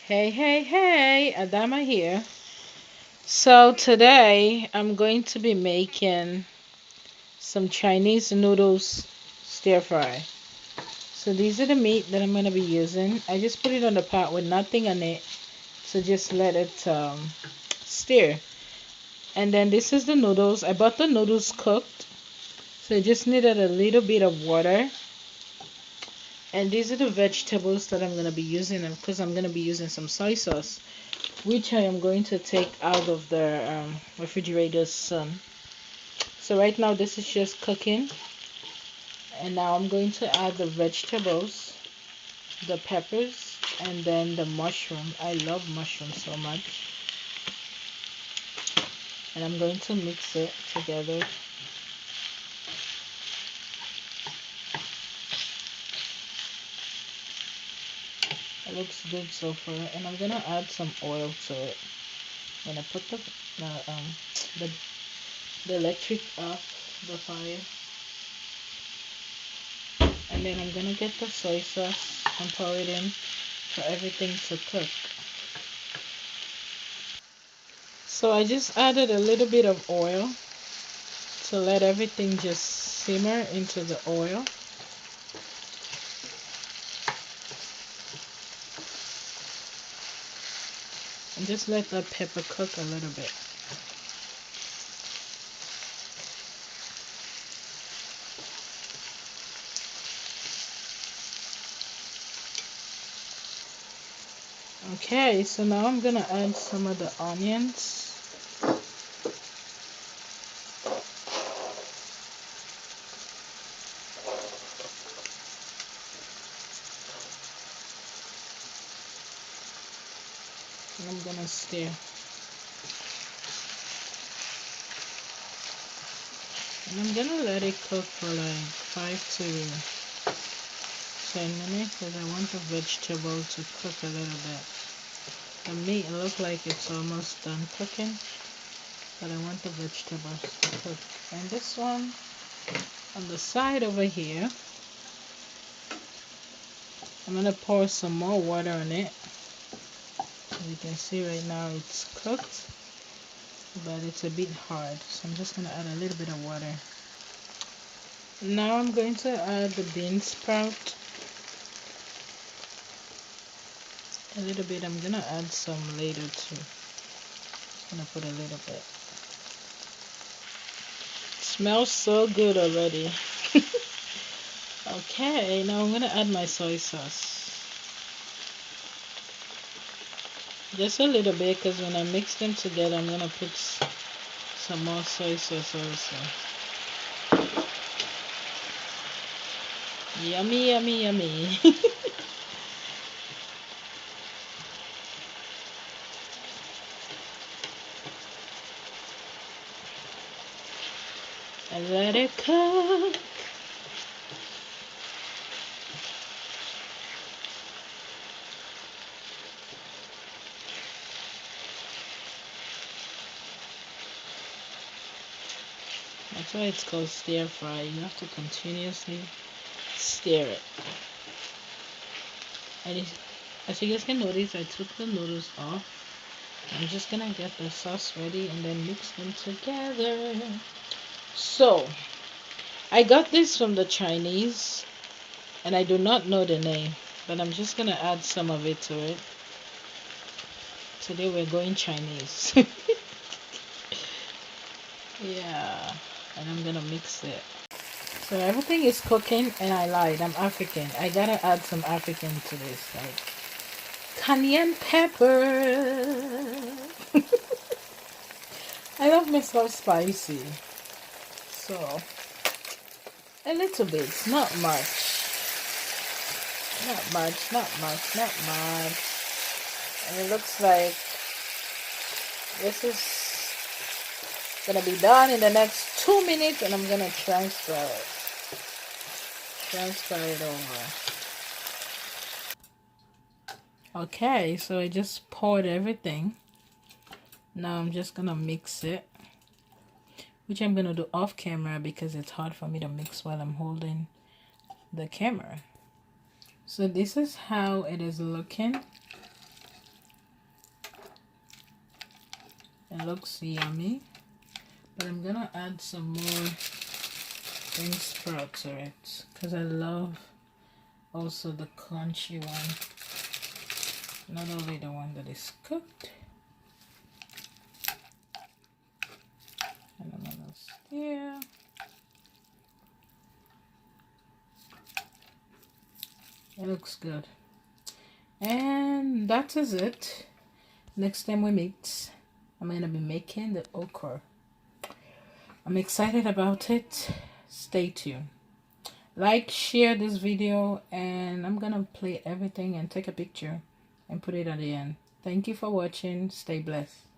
Hey, Adama here. So today I'm going to be making some Chinese noodles stir fry. So these are the meat that I'm going to be using. I just put it on the pot with nothing on it. So just let it stir. And then this is the noodles. I bought the noodles cooked. So I just needed a little bit of water. And these are the vegetables that I'm going to be using. And because I'm going to be using some soy sauce, which I am going to take out of the refrigerator's sun. So right now this is just cooking, and now I'm going to add the vegetables, the peppers, and then the mushroom. I love mushrooms so much, and I'm going to mix it together. It looks good so far, and I'm gonna add some oil to it. I'm gonna put the, the electric off the fire. And then I'm gonna get the soy sauce and pour it in for everything to cook. So I just added a little bit of oil to let everything just simmer into the oil. And just let the pepper cook a little bit. Okay, so now I'm gonna add some of the onions. And I'm gonna stir. And I'm gonna let it cook for like 5 to 10 minutes because I want the vegetable to cook a little bit. The meat look like it's almost done cooking, but I want the vegetables to cook. And this one on the side over here, I'm gonna pour some more water on it. As you can see right now it's cooked, but it's a bit hard, so I'm just gonna add a little bit of water. Now I'm going to add the bean sprout. A little bit. I'm gonna add some later too. I'm gonna put a little bit. It smells so good already. Okay, now I'm gonna add my soy sauce. Just a little bit, because when I mix them together, I'm gonna put some more soy sauce also. Yummy, yummy, yummy. And let it cook. That's why it's called stir fry. You have to continuously stir it. And as you guys can notice, I took the noodles off. I'm just gonna get the sauce ready and then mix them together. So I got this from the Chinese, and I do not know the name, but I'm just gonna add some of it to it. Today we're going Chinese. Yeah, and I'm gonna mix it. So everything is cooking, and I lied, I'm African. I gotta add some African to this, like cayenne pepper. I love my stuff spicy, so a little bit, not much. Not much. And it looks like this is gonna be done in the next 2 minutes, and I'm gonna transfer it over. Okay, so I just poured everything. Now I'm just gonna mix it, which I'm gonna do off camera because it's hard for me to mix while I'm holding the camera. So this is how it is looking. It looks yummy. But I'm gonna add some more bean sprouts to it because I love also the crunchy one, not only the one that is cooked. And I'm gonna stir. It looks good. And that is it. Next time we meet, I'm gonna be making the okra. I'm excited about it. Stay tuned. Like, share this video, and I'm gonna play everything and take a picture and put it at the end. Thank you for watching. Stay blessed.